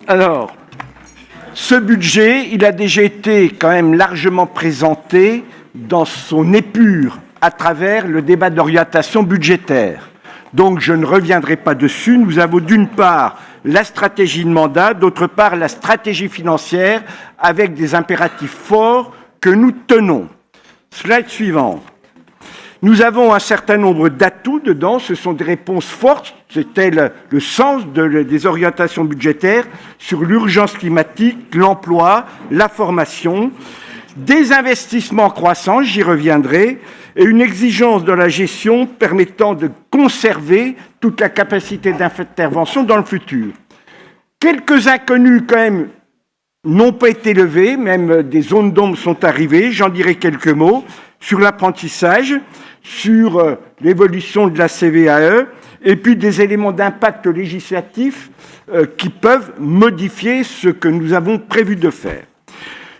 Alors, ce budget, il a déjà été quand même largement présenté dans son épure à travers le débat d'orientation budgétaire. Donc, je ne reviendrai pas dessus. Nous avons d'une part la stratégie de mandat, d'autre part la stratégie financière avec des impératifs forts que nous tenons. Slide suivante. Nous avons un certain nombre d'atouts dedans, ce sont des réponses fortes, c'était le sens des orientations budgétaires sur l'urgence climatique, l'emploi, la formation, des investissements en croissance, j'y reviendrai, et une exigence de la gestion permettant de conserver toute la capacité d'intervention dans le futur. Quelques inconnus quand même n'ont pas été levés, même des zones d'ombre sont arrivées, j'en dirai quelques mots, sur l'apprentissage, sur l'évolution de la CVAE, et puis des éléments d'impact législatif qui peuvent modifier ce que nous avons prévu de faire.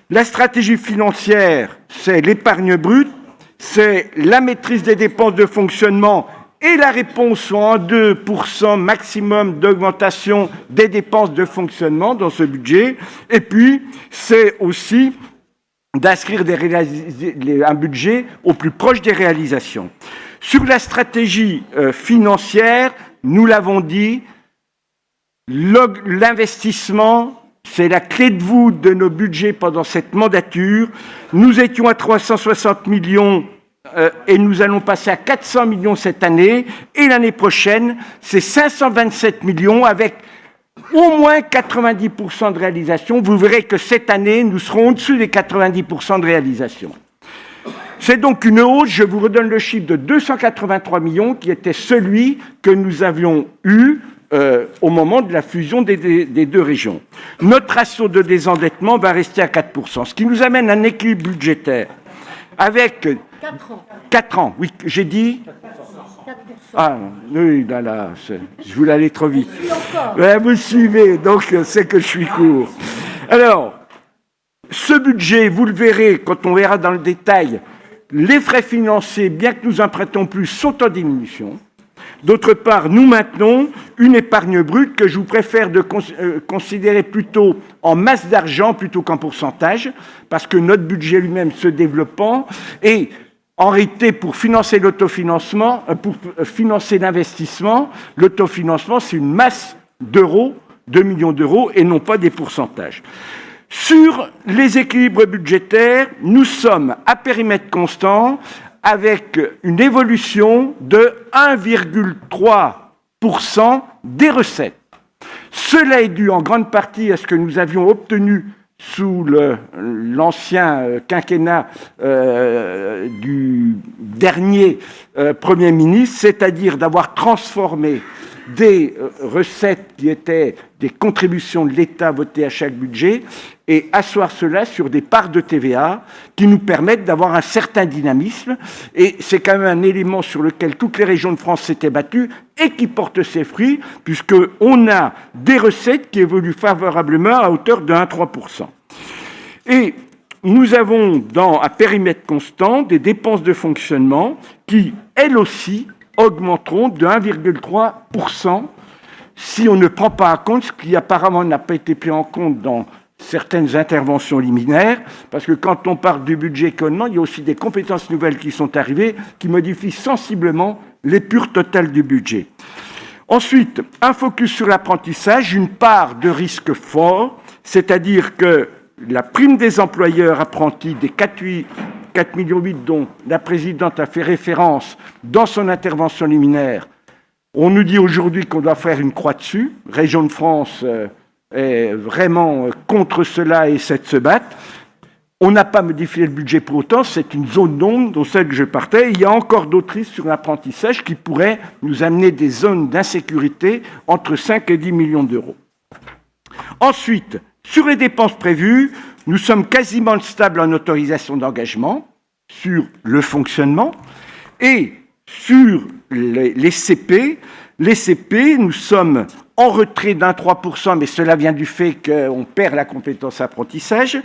La stratégie financière, c'est l'épargne brute, c'est la maîtrise des dépenses de fonctionnement et la réponse sont en 2% maximum d'augmentation des dépenses de fonctionnement dans ce budget. Et puis, c'est aussi d'inscrire un budget au plus proche des réalisations. Sur la stratégie financière, nous l'avons dit, l'investissement, c'est la clé de voûte de nos budgets pendant cette mandature. Nous étions à 360 millions et nous allons passer à 400 millions cette année. Et l'année prochaine, c'est 527 millions avec au moins 90% de réalisation. Vous verrez que cette année, nous serons au-dessus des 90% de réalisation. C'est donc une hausse, je vous redonne le chiffre de 283 millions, qui était celui que nous avions eu au moment de la fusion des deux régions. Notre ratio de désendettement va rester à 4%, ce qui nous amène à un équilibre budgétaire avec 4 ans, oui, j'ai dit 4%. Ah, oui, là, je voulais aller trop vite. Vous suivez, donc c'est que je suis court. Alors, ce budget, vous le verrez quand on verra dans le détail, les frais financiers, bien que nous empruntons plus, sont en diminution. D'autre part, nous maintenons une épargne brute que je vous préfère de considérer plutôt en masse d'argent plutôt qu'en pourcentage, parce que notre budget lui-même se développant, et en réalité, pour financer l'autofinancement, pour financer l'investissement, l'autofinancement, c'est une masse d'euros, 2 millions d'euros, et non pas des pourcentages. Sur les équilibres budgétaires, nous sommes à périmètre constant, avec une évolution de 1,3% des recettes. Cela est dû en grande partie à ce que nous avions obtenu sous l'ancien quinquennat du dernier Premier ministre, c'est-à-dire d'avoir transformé des recettes qui étaient des contributions de l'État votées à chaque budget et asseoir cela sur des parts de TVA qui nous permettent d'avoir un certain dynamisme. Et c'est quand même un élément sur lequel toutes les régions de France s'étaient battues et qui porte ses fruits, puisqu'on a des recettes qui évoluent favorablement à hauteur de 1,3%. Et nous avons, à périmètre constant, des dépenses de fonctionnement qui, elles aussi, augmenteront de 1,3% si on ne prend pas en compte ce qui apparemment n'a pas été pris en compte dans certaines interventions liminaires, parce que quand on parle du budget économique, il y a aussi des compétences nouvelles qui sont arrivées, qui modifient sensiblement l'épure totale du budget. Ensuite, un focus sur l'apprentissage, une part de risque fort, c'est-à-dire que la prime des employeurs apprentis des 4,8 millions dont la présidente a fait référence dans son intervention liminaire, on nous dit aujourd'hui qu'on doit faire une croix dessus. Région de France est vraiment contre cela et essaie de se battre. On n'a pas modifié le budget pour autant, c'est une zone d'ombre dont celle que je partais. Il y a encore d'autres risques sur l'apprentissage qui pourraient nous amener des zones d'insécurité entre 5 et 10 millions d'euros. Ensuite, sur les dépenses prévues, nous sommes quasiment stables en autorisation d'engagement sur le fonctionnement et sur les CP. Les CP, nous sommes en retrait d'1,3%, mais cela vient du fait qu'on perd la compétence apprentissage.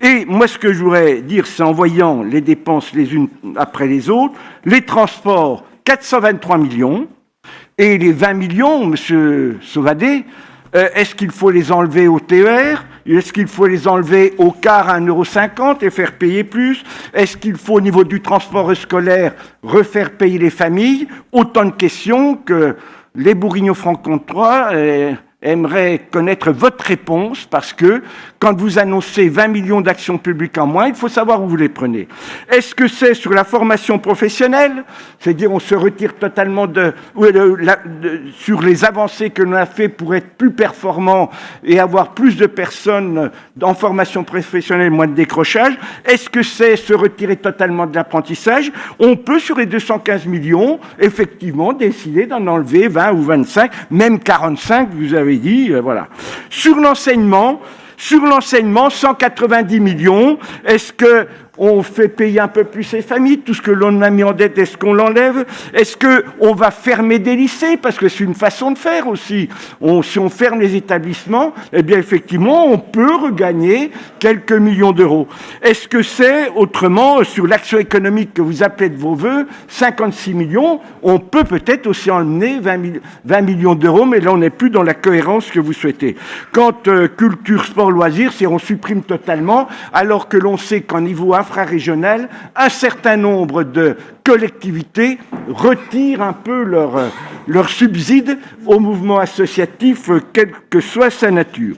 Et moi, ce que je voudrais dire, c'est en voyant les dépenses les unes après les autres, les transports, 423 millions, Et les 20 millions, monsieur Sauvadet, est-ce qu'il faut les enlever au TER? Est-ce qu'il faut les enlever au car à 1,50 € et faire payer plus? Est-ce qu'il faut, au niveau du transport scolaire, refaire payer les familles? Autant de questions que les Bourguignons-Franc-Comtois aimeraient connaître votre réponse, parce que quand vous annoncez 20 millions d'actions publiques en moins, il faut savoir où vous les prenez. Est-ce que c'est sur la formation professionnelle, c'est-à-dire on se retire totalement sur les avancées que l'on a fait pour être plus performant et avoir plus de personnes en formation professionnelle, moins de décrochage? Est-ce que c'est se retirer totalement de l'apprentissage? On peut, sur les 215 millions, effectivement décider d'en enlever 20 ou 25, même 45, vous avez dit, voilà. Sur l'enseignement, 190 millions, est-ce qu'on fait payer un peu plus les familles? Tout ce que l'on a mis en dette, est-ce qu'on l'enlève? Est-ce qu'on va fermer des lycées? Parce que c'est une façon de faire aussi. Si on ferme les établissements, eh bien effectivement, on peut regagner quelques millions d'euros. Est-ce que c'est, autrement, sur l'action économique que vous appelez de vos voeux, 56 millions, on peut peut-être aussi emmener 20 millions d'euros, mais là on n'est plus dans la cohérence que vous souhaitez. Quant culture, sport, loisirs, c'est on supprime totalement, alors que l'on sait qu'en niveau infrarégional, un certain nombre de collectivités retirent un peu leur subside au mouvement associatif, quelle que soit sa nature.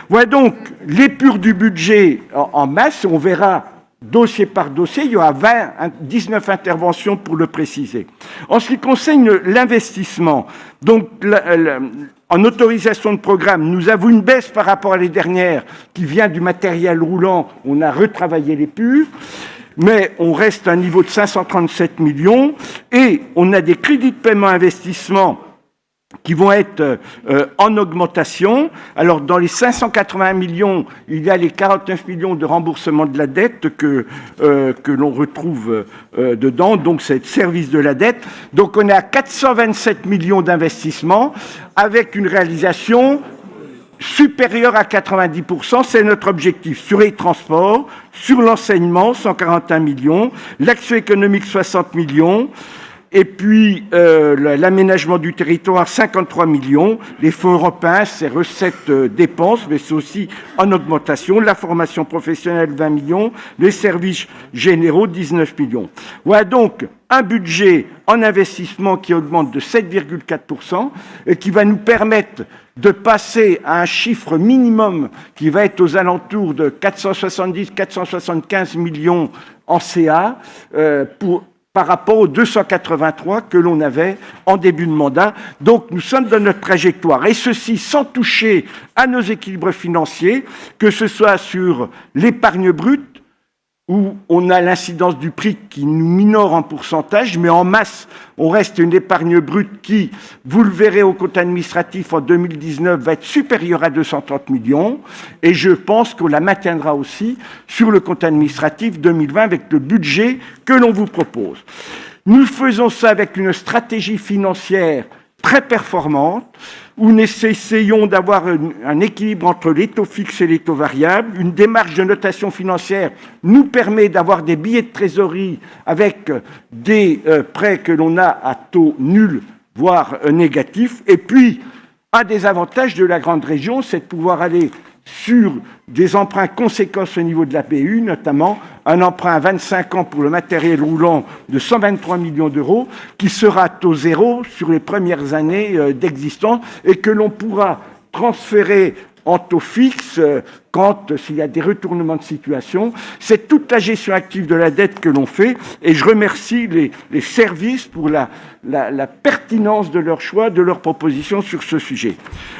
Voilà donc l'épure du budget en masse. On verra dossier par dossier, il y aura 19 interventions pour le préciser. En ce qui concerne l'investissement, donc en autorisation de programme, nous avons une baisse par rapport à les dernières qui vient du matériel roulant. On a retravaillé l'épure, mais on reste à un niveau de 537 millions et on a des crédits de paiement investissement qui vont être en augmentation. Alors, dans les 581 millions, il y a les 49 millions de remboursement de la dette que l'on retrouve dedans, donc c'est le service de la dette. Donc, on est à 427 millions d'investissements avec une réalisation supérieure à 90%, c'est notre objectif. Sur les transports, sur l'enseignement, 141 millions, l'action économique, 60 millions, et puis l'aménagement du territoire, 53 millions, les fonds européens, c'est recettes dépenses, mais c'est aussi en augmentation, la formation professionnelle, 20 millions, les services généraux, 19 millions. Voilà donc un budget en investissement qui augmente de 7,4% et qui va nous permettre de passer à un chiffre minimum qui va être aux alentours de 470-475 millions en CA par rapport aux 283 que l'on avait en début de mandat. Donc nous sommes dans notre trajectoire, et ceci sans toucher à nos équilibres financiers, que ce soit sur l'épargne brute, où on a l'incidence du prix qui nous minore en pourcentage, mais en masse, on reste une épargne brute qui, vous le verrez au compte administratif en 2019, va être supérieure à 230 millions, et je pense qu'on la maintiendra aussi sur le compte administratif 2020 avec le budget que l'on vous propose. Nous faisons ça avec une stratégie financière très performante, où nous essayons d'avoir un équilibre entre les taux fixes et les taux variables. Une démarche de notation financière nous permet d'avoir des billets de trésorerie avec des prêts que l'on a à taux nul, voire négatif. Et puis, un des avantages de la grande région, c'est de pouvoir aller sur des emprunts conséquents au niveau de la BU, notamment un emprunt à 25 ans pour le matériel roulant de 123 millions d'euros, qui sera à taux zéro sur les premières années d'existence et que l'on pourra transférer en taux fixe s'il y a des retournements de situation. C'est toute la gestion active de la dette que l'on fait, et je remercie les services pour la pertinence de leur choix, de leurs propositions sur ce sujet.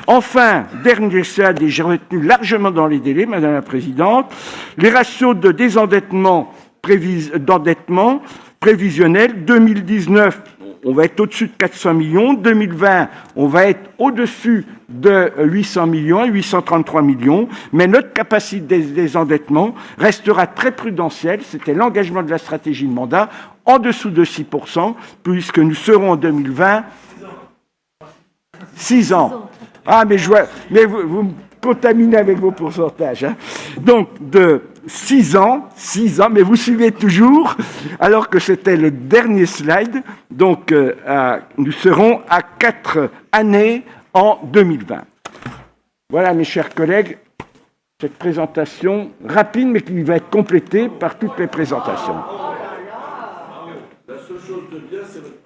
Enfin, dernier slide, et j'ai retenu largement dans les délais, Madame la Présidente, les ratios de désendettement prévisionnel. 2019, on va être au-dessus de 400 millions. 2020, on va être au-dessus de 800 millions, 833 millions. Mais notre capacité de désendettement restera très prudentielle. C'était l'engagement de la stratégie de mandat, en dessous de 6%, puisque nous serons en 2020... 6 ans. Ah, mais vous me contaminez avec vos pourcentages. Hein. Donc, 6 ans, mais vous suivez toujours, alors que c'était le dernier slide. Donc, nous serons à 4 années en 2020. Voilà, mes chers collègues, cette présentation rapide, mais qui va être complétée par toutes les présentations. La seule chose de bien, c'est votre